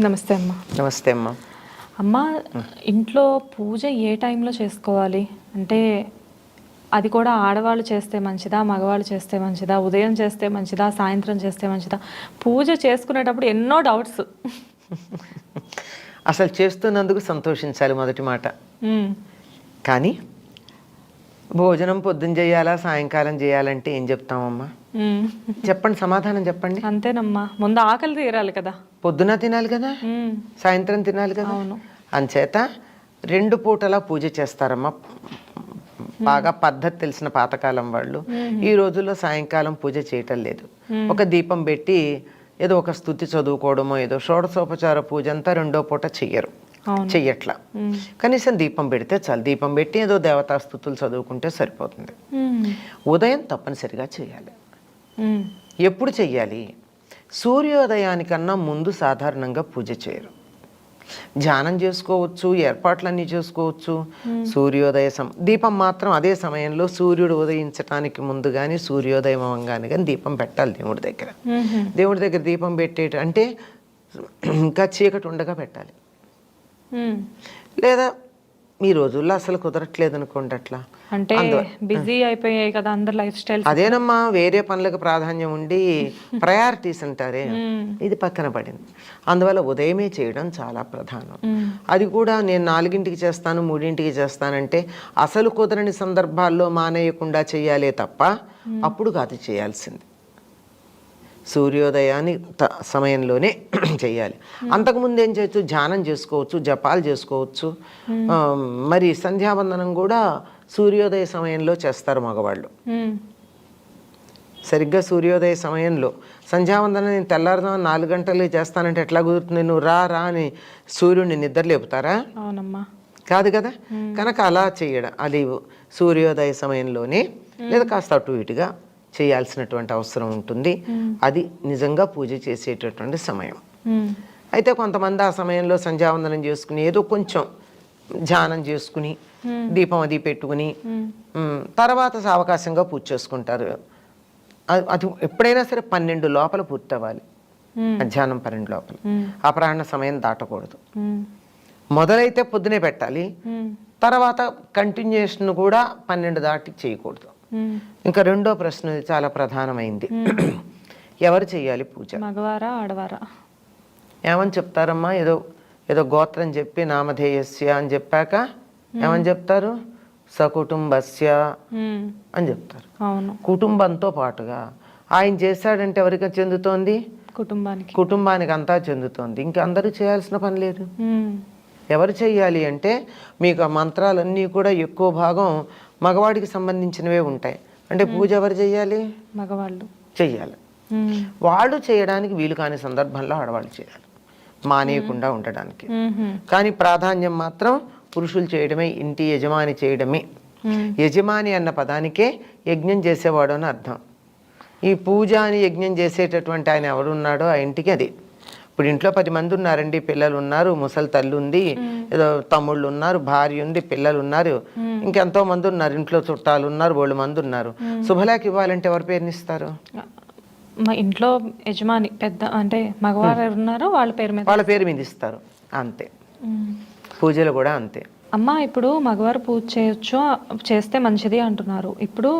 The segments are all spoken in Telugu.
నమస్తే అమ్మ. నమస్తే అమ్మ. అమ్మ, ఇంట్లో పూజ ఏ టైంలో చేసుకోవాలి? అంటే అది కూడా ఆడవాళ్ళు చేస్తే మంచిదా, మగవాళ్ళు చేస్తే మంచిదా, ఉదయం చేస్తే మంచిదా, సాయంత్రం చేస్తే మంచిదా? పూజ చేసుకునేటప్పుడు ఎన్నో డౌట్స్. అసలు చేస్తున్నందుకు సంతోషించాలి మొదటి మాట. కానీ భోజనం పొద్దున్న చేయాలా సాయంకాలం చేయాలంటే ఏం చెప్తామమ్మా? చెప్పండి, సమాధానం చెప్పండి. అంతేనమ్మా, ముందు ఆకలి తీరాలి కదా. పొద్దున తినాలి కదా, సాయంత్రం తినాలి కదా. అవును. అంచేత 2 పూటలా పూజ చేస్తారమ్మా. బాగా పద్ధతి తెలిసిన పాతకాలం వాళ్ళు. ఈ రోజుల్లో సాయంకాలం పూజ చేయటం లేదు. ఒక దీపం పెట్టి ఏదో ఒక స్తుతి చదువుకోవడమో, ఏదో షోడశోపచార పూజ అంతా 2వ పూట చెయ్యరు, చెయ్యట్లా. కనీసం దీపం పెడితే చాలు. దీపం పెట్టి ఏదో దేవతా స్తుతులు చదువుకుంటే సరిపోతుంది. ఉదయం తప్పనిసరిగా చేయాలి. ఎప్పుడు చెయ్యాలి? సూర్యోదయానికన్నా ముందు సాధారణంగా పూజ చేయరు. ధ్యానం చేసుకోవచ్చు, ఏర్పాట్లన్నీ చేసుకోవచ్చు. సూర్యోదయ దీపం మాత్రం అదే సమయంలో సూర్యుడు ఉదయించడానికి ముందు కానీ సూర్యోదయం అవ్వగానే కానీ దీపం పెట్టాలి దేవుడి దగ్గర. దేవుడి దగ్గర దీపం అంటే ఇంకా చీకటి ఉండగా పెట్టాలి. లేదా ఈ రోజుల్లో అసలు కుదరట్లేదు అనుకోండి. అట్లా అంటే బిజీ అయిపోయాయి కదా అందరు లైఫ్ స్టైల్. అదేనమ్మా, వేరే పనులకు ప్రాధాన్యం ఉండి ప్రయారిటీస్ అంటారే, ఇది పక్కన పడింది. అందువల్ల ఉదయమే చేయడం చాలా ప్రధానం. అది కూడా నేను 4ంటికి చేస్తాను, 3ంటికి చేస్తానంటే అసలు కుదరని సందర్భాల్లో మానేయకుండా చేయాలే తప్ప అప్పుడు కాదు చేయాల్సింది. సూర్యోదయాన్ని సమయంలోనే చేయాలి. అంతకుముందు ఏం చేయొచ్చు? ధ్యానం చేసుకోవచ్చు, జపాలు చేసుకోవచ్చు. మరి సంధ్యావందనం కూడా సూర్యోదయ సమయంలో చేస్తారు మగవాళ్ళు. సరిగ్గా సూర్యోదయ సమయంలో సంధ్యావందనం నేను తెల్లారుదాం 4 గంటలు చేస్తానంటే ఎట్లా కుదురుతుంది? నువ్వు రా అని సూర్యుడిని నిద్ర లేపుతారా? అవునమ్మా, కాదు కదా. కనుక అలా చేయడం, అది సూర్యోదయ సమయంలోనే లేదా కాస్త అటు ఇటుగా చేయాల్సినటువంటి అవసరం ఉంటుంది. అది నిజంగా పూజ చేసేటటువంటి సమయం. అయితే కొంతమంది ఆ సమయంలో సంధ్యావందనం చేసుకుని ఏదో కొంచెం ధ్యానం చేసుకుని దీపం అది పెట్టుకుని తర్వాత సావకాశంగా పూజ చేసుకుంటారు. అది ఎప్పుడైనా సరే 12 లోపల పూర్తి అవ్వాలి. మధ్యాహ్నం 12 లోపల. అపరాహ్న సమయం దాటకూడదు. మొదలైతే పొద్దునే పెట్టాలి, తర్వాత కంటిన్యూషన్ కూడా 12 దాటి చేయకూడదు. ఇంకా 2వ ప్రశ్న చాలా ప్రధానమైంది. ఎవరు చెయ్యాలి పూజ? మగవారా ఆడవారా? ఏమని చెప్తారమ్మా? ఏదో గోత్రం చెప్పి నామధేయస్య అని చెప్పాక ఏమని చెప్తారు? సకుటుంబస్య అని చెప్తారు. అవును. కుటుంబంతో పాటుగా ఆయన చేశాడంటే ఎవరికి చెందుతోంది? కుటుంబానికి అంతా చెందుతోంది. ఇంకా అందరూ చేయాల్సిన పని లేదు. ఎవరు చెయ్యాలి అంటే మీకు ఆ మంత్రాలన్నీ కూడా ఎక్కువ భాగం మగవాడికి సంబంధించినవే ఉంటాయి. అంటే పూజ ఎవరు చెయ్యాలి? మగవాళ్ళు చెయ్యాలి. వాళ్ళు చేయడానికి వీలు కాని సందర్భంలో ఆడవాళ్ళు చేయాలి, మానేయకుండా ఉండడానికి. కానీ ప్రాధాన్యం మాత్రం పురుషులు చేయడమే, ఇంటి యజమాని చేయడమే. యజమాని అన్న పదానికే యజ్ఞం చేసేవాడు అని అర్థం. ఈ పూజ అని యజ్ఞం చేసేటటువంటి ఆయన ఎవరున్నాడో ఆ ఇంటికి అది. ఇప్పుడు ఇంట్లో 10 మంది ఉన్నారండి, పిల్లలు ఉన్నారు, ముసలి తల్లి ఉంది, ఏదో తమ్ముళ్ళు ఉన్నారు, భార్య ఉంది, పిల్లలు ఉన్నారు, ఇంకెంతో మంది ఉన్నారు, ఇంట్లో చుట్టాలు ఉన్నారు, 100 మంది ఉన్నారు. శుభలేఖ ఇవ్వాలంటే ఎవరి పేరుని ఇస్తారు? మా ఇంట్లో యజమాని పెద్ద అంటే మగవారు ఉన్నారో వాళ్ళ పేరు మీద ఇస్తారు. అంతే. పూజలు కూడా అంతే. అమ్మ, ఇప్పుడు మగవారు పూజ చేయొచ్చు, చేస్తే మంచిది అంటున్నారు. ఇప్పుడు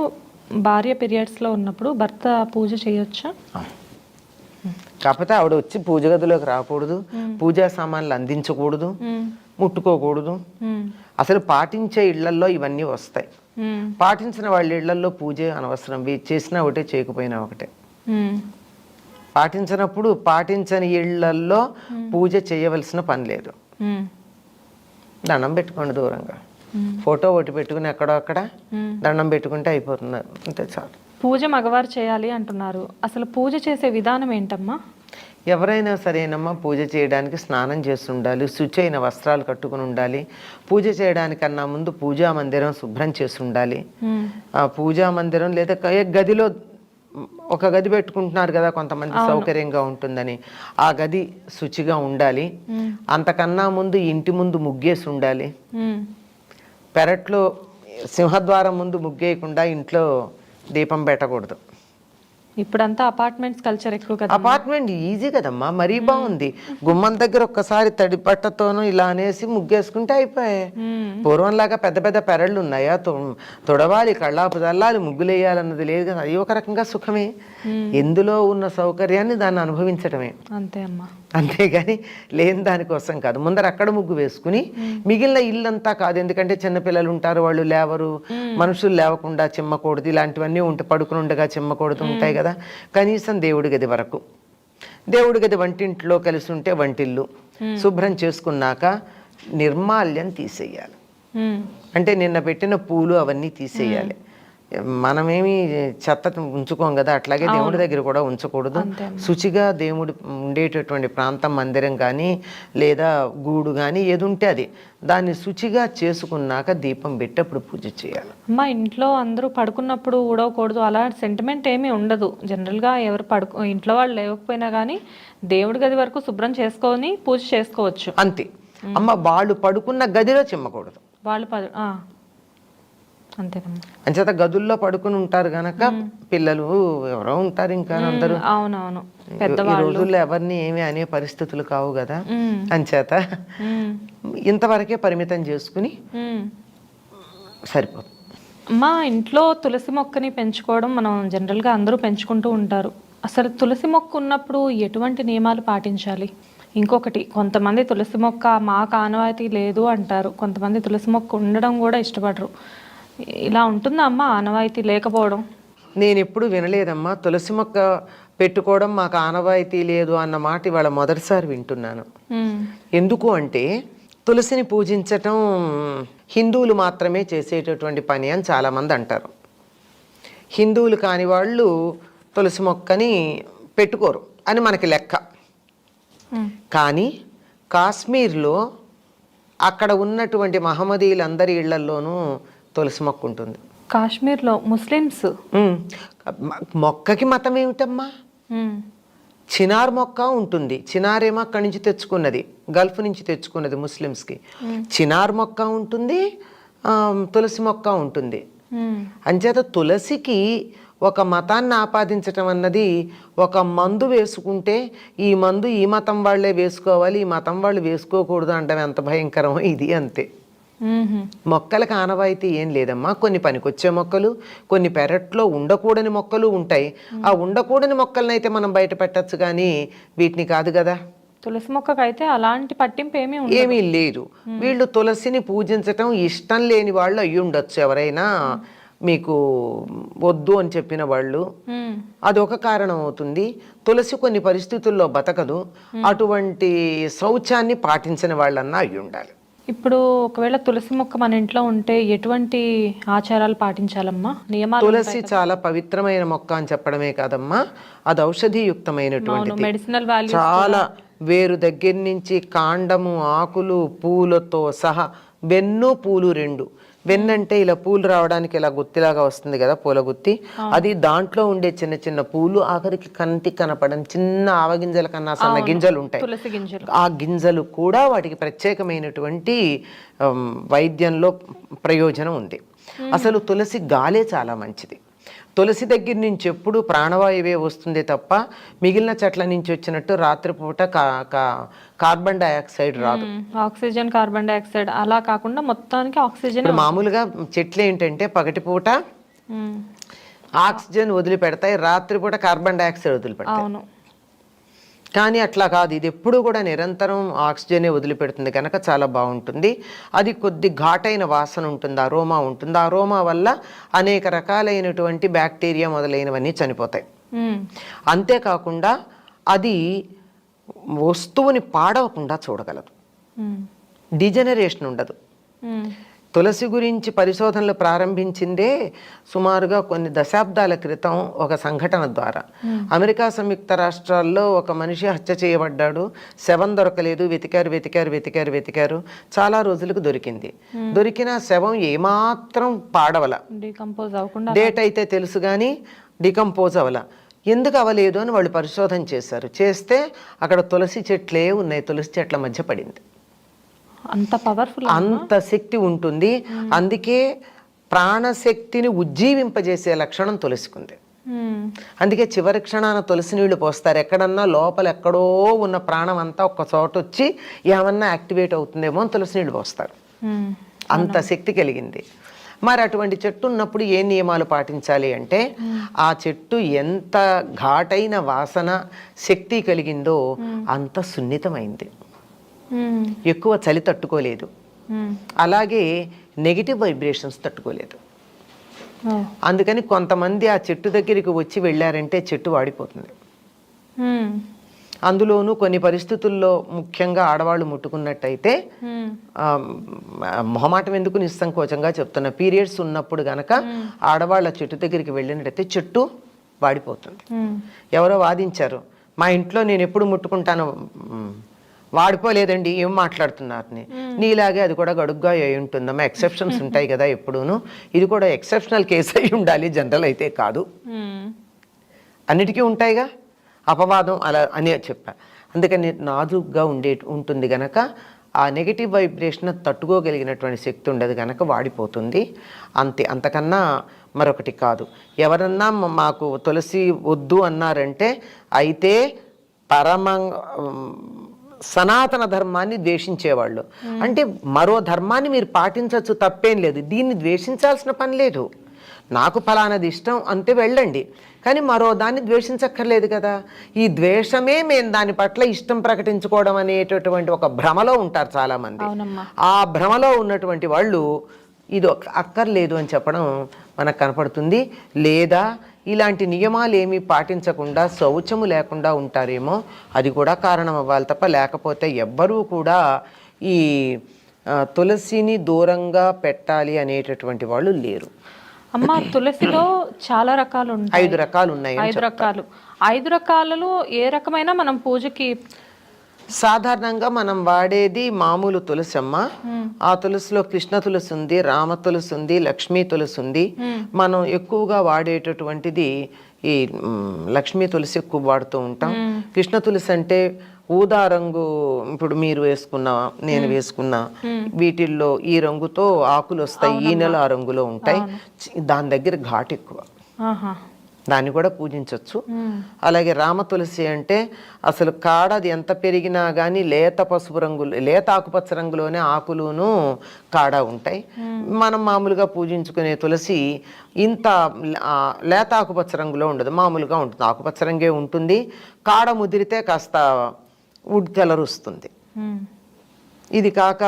భార్య పీరియడ్స్లో ఉన్నప్పుడు భర్త పూజ చేయొచ్చా? కాకపోతే ఆవిడ వచ్చి పూజ గదిలోకి రాకూడదు, పూజా సామాన్లు అందించకూడదు, ముట్టుకోకూడదు. అసలు పాటించే ఇళ్లల్లో ఇవన్నీ వస్తాయి. పాటించిన వాళ్ళ ఇళ్లల్లో పూజ అనవసరం. చేసినా ఒకటే, చేయకపోయినా ఒకటే. పాటించినప్పుడు పాటించని ఇళ్లల్లో పూజ చేయవలసిన పని లేదు. దండం పెట్టుకోండి దూరంగా, ఫోటో ఒకటి పెట్టుకుని ఎక్కడో అక్కడ దండం పెట్టుకుంటే అయిపోతుంది, అంతే చాలు. పూజ మగవారు చేయాలి అంటున్నారు. అసలు పూజ చేసే విధానం ఏంటమ్మా? ఎవరైనా సరేనమ్మా, పూజ చేయడానికి స్నానం చేసి ఉండాలి, శుచైన వస్త్రాలు కట్టుకుని ఉండాలి. పూజ చేయడానికన్నా ముందు పూజా మందిరం శుభ్రం చేసి ఉండాలి. ఆ పూజా మందిరం లేదా గదిలో ఒక గది పెట్టుకుంటున్నారు కదా కొంతమంది, సౌకర్యంగా ఉంటుందని ఆ గది శుచిగా ఉండాలి. అంతకన్నా ముందు ఇంటి ముందు ముగ్గేసి ఉండాలి. పెరట్లో సింహద్వారం ముందు ముగ్గేయకుండా ఇంట్లో దీపం పెట్టకూడదు. ఇప్పుడంతా అపార్ట్మెంట్స్ కల్చర్ ఎక్కువ కదా. అపార్ట్మెంట్ ఈజీ కదమ్మా, మరీ బాగుంది. గుమ్మం దగ్గర ఒక్కసారి తడి పట్టతోనూ ఇలా అనేసి ముగ్గేసుకుంటే అయిపోయాయి. పూర్వంలాగా పెద్ద పెద్ద పెరళ్ళు ఉన్నాయా, తొడవాలి, కళ్ళాపు చల్లాలి, ముగ్గులు వేయాలన్నది లేదు కదా. అది ఒక రకంగా సుఖమే. ఎందులో ఉన్న సౌకర్యాన్ని దాన్ని అనుభవించటమే అంతే అమ్మా. అంతేగాని లేని దానికోసం కాదు. ముందర అక్కడ ముగ్గు వేసుకుని మిగిలిన ఇల్లంతా కాదు, ఎందుకంటే చిన్నపిల్లలు ఉంటారు, వాళ్ళు లేవరు, మనుషులు లేవకుండా చిమ్మకూడదు, ఇలాంటివన్నీ ఉంటే పడుకుని ఉండగా చిమ్మకూడదు ఉంటాయి కదా. కనీసం దేవుడి గది వరకు, దేవుడి గది వంటింట్లో కలిసి ఉంటే వంటిల్లు శుభ్రం చేసుకున్నాక నిర్మాల్యం తీసేయాలి. అంటే నిన్న పెట్టిన పూలు అవన్నీ తీసేయాలి. మనమేమి చెత్త ఉంచుకోం కదా, అట్లాగే దేవుడి దగ్గర కూడా ఉంచకూడదు. శుచిగా దేవుడు ఉండేటటువంటి ప్రాంతం, మందిరం కానీ లేదా గూడు కానీ ఏది ఉంటే అది దాన్ని శుచిగా చేసుకున్నాక దీపం పెట్టి అప్పుడు పూజ చేయాలి. అమ్మ, ఇంట్లో అందరూ పడుకున్నప్పుడు ఊడవకూడదు అలా సెంటిమెంట్ ఏమీ ఉండదు. జనరల్గా ఎవరు ఇంట్లో వాళ్ళు లేవకపోయినా కానీ దేవుడి గది వరకు శుభ్రం చేసుకొని పూజ చేసుకోవచ్చు అంతే అమ్మ. వాళ్ళు పడుకున్న గదిలో చిమ్మకూడదు. వాళ్ళు అంతేనమ్మా. అంచేత గదుల్లో పడుకుని ఉంటారు గనక పిల్లలు ఎవరో ఉంటారు ఇంకా అందరూ. అవునవును, ఈ రోజుల్లో ఎవరిని ఏమి అనే పరిస్థితులు కావు కదా. అంచేత ఇంతవరకే పరిమితం చేసుకుని సరిపోతుంది. మా ఇంట్లో తులసి మొక్కని పెంచుకోవడం మనం జనరల్గా అందరూ పెంచుకుంటూ ఉంటారు. అసలు తులసి మొక్క ఉన్నప్పుడు ఎటువంటి నియమాలు పాటించాలి? ఇంకొకటి, కొంతమంది తులసి మొక్క మాకు ఆనవాయితీ లేదు అంటారు, కొంతమంది తులసి మొక్క ఉండడం కూడా ఇష్టపడరు. ఇలా ఉంటుందా అమ్మ ఆనవాయితీ లేకపోవడం? నేను ఎప్పుడు వినలేదమ్మా తులసి మొక్క పెట్టుకోవడం మాకు ఆనవాయితీ లేదు అన్న మాట ఇవాళ మొదటిసారి వింటున్నాను. ఎందుకు అంటే తులసిని పూజించటం హిందువులు మాత్రమే చేసేటటువంటి పని అని చాలామంది అంటారు. హిందువులు కాని వాళ్ళు తులసి మొక్కని పెట్టుకోరు అని మనకి లెక్క. కానీ కాశ్మీర్లో అక్కడ ఉన్నటువంటి మహమ్మదీయులందరి ఇళ్లల్లోనూ తులసి మొక్క ఉంటుంది. కాశ్మీర్లో ముస్లిమ్స్ మొక్కకి మతం ఏమిటమ్మా? చినార్ మొక్క ఉంటుంది. చినార్ ఏమో అక్కడి నుంచి తెచ్చుకున్నది, గల్ఫ్ నుంచి తెచ్చుకున్నది ముస్లిమ్స్కి. చినార్ మొక్క ఉంటుంది, తులసి మొక్క ఉంటుంది. అంచేత తులసికి ఒక మతాన్ని ఆపాదించటం అన్నది, ఒక మందు వేసుకుంటే ఈ మందు ఈ మతం వాళ్ళే వేసుకోవాలి, ఈ మతం వాళ్ళు వేసుకోకూడదు అంటే ఎంత భయంకరమో ఇది అంతే. మొక్కలకు ఆనవాయితీ ఏం లేదమ్మా. కొన్ని పనికొచ్చే మొక్కలు, కొన్ని పెరట్లో ఉండకూడని మొక్కలు ఉంటాయి. ఆ ఉండకూడని మొక్కలనైతే మనం బయట పెట్టచ్చు, కానీ వీటిని కాదు కదా. తులసి మొక్కకైతే అలాంటి పట్టింపు ఏమీ లేదు. వీళ్ళు తులసిని పూజించటం ఇష్టం లేని వాళ్ళు అయ్యి ఉండొచ్చు ఎవరైనా, మీకు వద్దు అని చెప్పిన వాళ్ళు. అదొక కారణం అవుతుంది. తులసి కొన్ని పరిస్థితుల్లో బతకదు, అటువంటి శౌచాన్ని పాటించని వాళ్ళన్నా అయ్యి ఉండాలి. ఇప్పుడు ఒకవేళ తులసి మొక్క మన ఇంట్లో ఉంటే ఎటువంటి ఆచారాలు పాటించాలమ్మా, నియమాలు? తులసి చాలా పవిత్రమైన మొక్క అని చెప్పడమే కాదమ్మా, అది ఔషధీయుక్తమైనటువంటి మెడిసినల్ వాల్యూ. చాలా వేరు దగ్గర నుంచి కాండము, ఆకులు, పూలతో సహా, వెన్ను పూలు రెండు. వెన్నంటే ఇలా పూలు రావడానికి ఇలా గుత్తిలాగా వస్తుంది కదా, పూల గుత్తి, అది దాంట్లో ఉండే చిన్న చిన్న పూలు, ఆఖరికి కంటి కనపడని చిన్న ఆవగింజల కన్నా సన్న గింజలు ఉంటాయి. ఆ గింజలు కూడా వాటికి ప్రత్యేకమైనటువంటి వైద్యంలో ప్రయోజనం ఉంది. అసలు తులసి గాలే చాలా మంచిది. తులసి దగ్గర నుంచి ఎప్పుడు ప్రాణవాయువే వస్తుంది తప్ప మిగిలిన చెట్ల నుంచి వచ్చినట్టు రాత్రిపూట కార్బన్ డైఆక్సైడ్ రాదు. ఆక్సిజన్, కార్బన్ డైఆక్సైడ్ అలా కాకుండా మొత్తానికి ఆక్సిజన్. మామూలుగా చెట్లు ఏంటంటే పగటిపూట ఆక్సిజన్ వదిలిపెడతాయి, రాత్రిపూట కార్బన్ డైఆక్సైడ్ వదిలిపెడతాయి. కానీ అట్లా కాదు, ఇది ఎప్పుడు కూడా నిరంతరం ఆక్సిజనే వదిలిపెడుతుంది కనుక చాలా బాగుంటుంది. అది కొద్ది ఘాటైన వాసన ఉంటుంది, అరోమా ఉంటుంది. అరోమా వల్ల అనేక రకాలైనటువంటి బ్యాక్టీరియా మొదలైనవన్నీ చనిపోతాయి. అంతేకాకుండా అది వస్తువుని పాడవకుండా చూడగలదు, డిజనరేషన్ ఉండదు. తులసి గురించి పరిశోధనలు ప్రారంభించిందే సుమారుగా కొన్ని దశాబ్దాల క్రితం ఒక సంఘటన ద్వారా. అమెరికా సంయుక్త రాష్ట్రాల్లో ఒక మనిషి హత్య చేయబడ్డాడు, శవం దొరకలేదు, వెతికారు. చాలా రోజులకు దొరికింది. దొరికిన శవం ఏమాత్రం పాడవల, డేట్ అయితే తెలుసు కానీ డికంపోజ్ అవల. ఎందుకు అవ్వలేదు అని వాళ్ళు పరిశోధన చేశారు. చేస్తే అక్కడ తులసి చెట్లే ఉన్నాయి, తులసి చెట్ల మధ్య పడింది. అంత పవర్ఫుల్, అంత శక్తి ఉంటుంది. అందుకే ప్రాణశక్తిని ఉజ్జీవింపజేసే లక్షణం తులసికుంది. అందుకే చివరి క్షణాన తులసి నీళ్లు పోస్తారు. ఎక్కడన్నా లోపల ఎక్కడో ఉన్న ప్రాణం అంతా ఒక్క చోట వచ్చి ఏమన్నా యాక్టివేట్ అవుతుందేమో అని తులసి నీళ్లు పోస్తారు. అంత శక్తి కలిగింది. మరి అటువంటి చెట్టు ఉన్నప్పుడు ఏ నియమాలు పాటించాలి అంటే, ఆ చెట్టు ఎంత ఘాటైన వాసన శక్తి కలిగిందో అంత సున్నితమైంది, ఎక్కువ చలి తట్టుకోలేదు, అలాగే నెగిటివ్ వైబ్రేషన్స్ తట్టుకోలేదు. అందుకని కొంతమంది ఆ చెట్టు దగ్గరికి వచ్చి వెళ్ళారంటే చెట్టు వాడిపోతుంది. అందులోనూ కొన్ని పరిస్థితుల్లో ముఖ్యంగా ఆడవాళ్ళు ముట్టుకున్నట్టయితే, మొహమాటం ఎందుకు నిస్సంకోచంగా చెప్తున్నా, పీరియడ్స్ ఉన్నప్పుడు గనక ఆడవాళ్ళ చెట్టు దగ్గరికి వెళ్ళినట్టయితే చెట్టు వాడిపోతుంది. ఎవరో వాదించారు, మా ఇంట్లో నేను ఎప్పుడు ముట్టుకుంటాను, వాడిపోలేదండి, ఏం మాట్లాడుతున్నారని. నీలాగే అది కూడా గడుగ్గా అయి ఉంటుందమ్మా, ఎక్సెప్షన్స్ ఉంటాయి కదా ఎప్పుడూను, ఇది కూడా ఎక్సెప్షనల్ కేసు అయి ఉండాలి, జనరల్ అయితే కాదు. అన్నిటికీ ఉంటాయిగా అపవాదం, అలా అని చెప్పా. అందుకని నాజుగ్గా ఉంటుంది గనక ఆ నెగిటివ్ వైబ్రేషన్ తట్టుకోగలిగినటువంటి శక్తి ఉండదు గనక వాడిపోతుంది, అంతే, అంతకన్నా మరొకటి కాదు. ఎవరన్నా మాకు తులసి వద్దు అన్నారంటే అయితే సనాతన ధర్మాన్ని ద్వేషించేవాళ్ళు. అంటే మరో ధర్మాన్ని మీరు పాటించవచ్చు, తప్పేం లేదు, దీన్ని ద్వేషించాల్సిన పని లేదు. నాకు ఫలానది ఇష్టం అంతే, వెళ్ళండి, కానీ మరో దాన్ని ద్వేషించక్కర్లేదు కదా. ఈ ద్వేషమే మేము దాని పట్ల ఇష్టం ప్రకటించుకోవడం అనేటటువంటి ఒక భ్రమలో ఉంటారు చాలామంది. ఆ భ్రమలో ఉన్నటువంటి వాళ్ళు ఇది అక్కర్లేదు అని చెప్పడం మనకు కనపడుతుంది. లేదా ఇలాంటి నియమాలు ఏమీ పాటించకుండా శౌచము లేకుండా ఉంటారేమో, అది కూడా కారణం అవ్వాలి తప్ప, లేకపోతే ఎవ్వరూ కూడా ఈ తులసిని దూరంగా పెట్టాలి అనేటటువంటి వాళ్ళు లేరు. అమ్మ, తులసిలో చాలా రకాలు ఉంటాయి. 5 రకాలు ఉన్నాయి. 5 రకాలు. 5 రకాలలో ఏ రకమైన మనం పూజకి సాధారణంగా మనం వాడేది మామూలు తులసి అమ్మ. ఆ తులసిలో కృష్ణ తులసి ఉంది, రామ తులసి ఉంది, లక్ష్మీ తులసి ఉంది. మనం ఎక్కువగా వాడేటటువంటిది ఈ లక్ష్మీ తులసి ఎక్కువ వాడుతూ ఉంటాం. కృష్ణ తులసి అంటే ఊదా రంగు, ఇప్పుడు మీరు వేసుకున్నా నేను వేసుకున్నా వీటిల్లో ఈ రంగుతో ఆకులు వస్తాయి, ఈ నెల ఆ రంగులో ఉంటాయి. దాని దగ్గర ఘాటు ఎక్కువ, దాన్ని కూడా పూజించవచ్చు. అలాగే రామ తులసి అంటే అసలు కాడది ఎంత పెరిగినా కానీ లేత పసుపు రంగు, లేత ఆకుపచ్చ రంగులోనే ఆకులును కాడ ఉంటాయి. మనం మామూలుగా పూజించుకునే తులసి ఇంత లేత ఆకుపచ్చ రంగులో ఉండదు, మామూలుగా ఉంటుంది, ఆకుపచ్చ రంగే ఉంటుంది. కాడ ముదిరితే కాస్త వుడ్ కలర్ వస్తుంది. ఇది కాక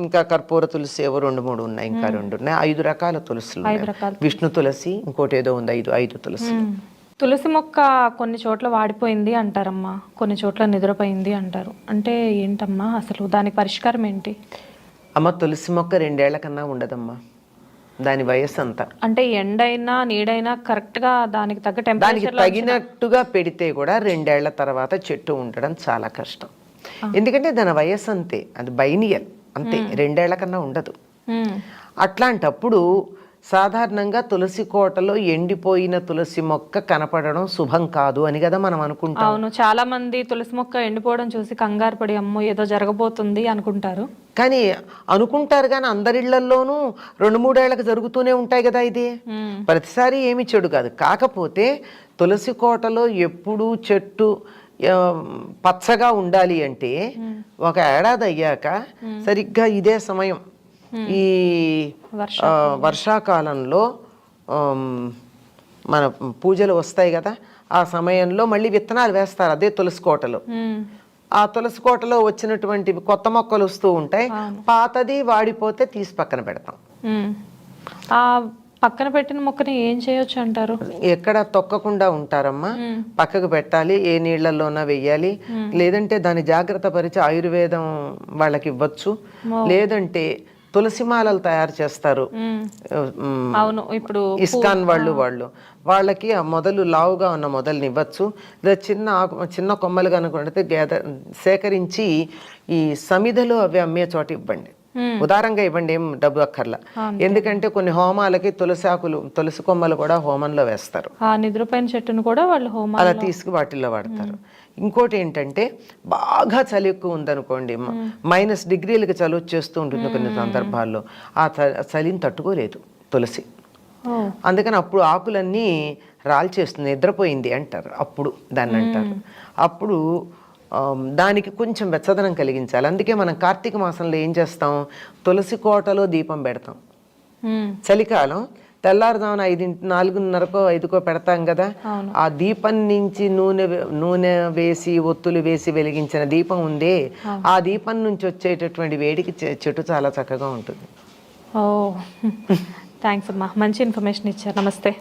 ఇంకా కర్పూర తులసి ఏవో 2-3 ఉన్నాయి, ఇంకా 2 ఉన్నాయి. 5 రకాల తులసులు, విష్ణు తులసి, ఇంకోటి ఏదో ఉంది, 5 తులసి. తులసి మొక్క కొన్ని చోట్ల వాడిపోయింది అంటారమ్మా, కొన్ని చోట్ల నిద్రపోయింది అంటారు. అంటే ఏంటమ్మా అసలు దానికి పరిష్కారం ఏంటి? అమ్మ, తులసి మొక్క 2 ఏళ్ల కన్నా ఉండదమ్మా, దాని వయస్సు అంతా. అంటే ఎండైనా నీడైనా కరెక్ట్ గా దానికి తగ్గ దానికి తగినట్టుగా పెడితే కూడా 2 ఏళ్ల తర్వాత చెట్టు ఉండడం చాలా కష్టం. ఎందుకంటే దాని వయస్సు అంతే, అది బైనియల్ అంతే, 2 ఏళ్ల కన్నా ఉండదు. అట్లాంటప్పుడు సాధారణంగా తులసి కోటలో ఎండిపోయిన తులసి మొక్క కనపడడం శుభం కాదు అని కదా మనం అనుకుంటాం. అవును, చాలా మంది తులసి మొక్క ఎండిపోవడం చూసి కంగారు పడి అమ్మో ఏదో జరగబోతుంది అనుకుంటారు. కానీ అనుకుంటారు కానీ అందరిళ్లలోనూ 2-3 ఏళ్లకు జరుగుతూనే ఉంటాయి కదా. ఇది ప్రతిసారి ఏమి చెడు కాదు. కాకపోతే తులసి కోటలో ఎప్పుడూ చెట్టు పచ్చగా ఉండాలి అంటే 1 ఏడాది అయ్యాక సరిగ్గా ఇదే సమయం, ఈ వర్షాకాలంలో మన పూజలు వస్తాయి కదా, ఆ సమయంలో మళ్ళీ విత్తనాలు వేస్తారు అదే తులసి కోటలో. ఆ తులసి కోటలో వచ్చినటువంటి కొత్త మొక్కలు వస్తూ ఉంటాయి, పాతది వాడిపోతే తీసి పక్కన పెడతాం. ఆ పక్కన పెట్టిన మొక్కని ఏం చేయొచ్చు అంటారు? ఎక్కడ తొక్కకుండా ఉంటారమ్మా, పక్కకు పెట్టాలి, ఏ నీళ్లలోనా వెయ్యాలి, లేదంటే దాన్ని జాగ్రత్త పరిచి ఆయుర్వేదం వాళ్ళకి ఇవ్వచ్చు. లేదంటే తులసి మాలలు తయారు చేస్తారు, అవును, ఇప్పుడు ఇస్కాన్ వాళ్ళకి ఆ మొదలు లావుగా ఉన్న మొదలుని ఇవ్వచ్చు. లేదా చిన్న కొమ్మలు కనుకుంటే సేకరించి ఈ సమిధలో అవి అమ్మే చోట ఇవ్వండి, ఉదారంగా ఇవ్వండి, ఏం డబ్బు అక్కర్లా. ఎందుకంటే కొన్ని హోమాలకి తులసి కొమ్మలు కూడా హోమంలో వేస్తారు, నిద్రపైన చెట్టును కూడా వాళ్ళు హోమం అలా తీసుకు వాటిల్లో వాడతారు. ఇంకోటి ఏంటంటే బాగా చలి ఎక్కువ ఉందనుకోండి, -1 డిగ్రీలకి చలి వచ్చేస్తూ ఉంటుంది కొన్ని సందర్భాల్లో, ఆ చలిని తట్టుకోలేదు తులసి. అందుకని అప్పుడు ఆకులన్నీ రాల్చేస్తుంది, నిద్రపోయింది అంటారు, అప్పుడు దాన్ని అంటారు. అప్పుడు దానికి కొంచెం వెచ్చదనం కలిగించాలి. అందుకే మనం కార్తీక మాసంలో ఏం చేస్తాం, తులసి కోటలో దీపం పెడతాం. చలికాలం తెల్లారుదామున 4:30కో 5కో పెడతాం కదా, ఆ దీపం నుంచి నూనె వేసి ఒత్తులు వేసి వెలిగించిన దీపం ఉందే, ఆ దీపం నుంచి వచ్చేటటువంటి వేడికి చెట్టు చాలా చక్కగా ఉంటుంది. ఓ థ్యాంక్స్ అమ్మా, మంచి ఇన్ఫర్మేషన్ ఇచ్చారు. నమస్తే.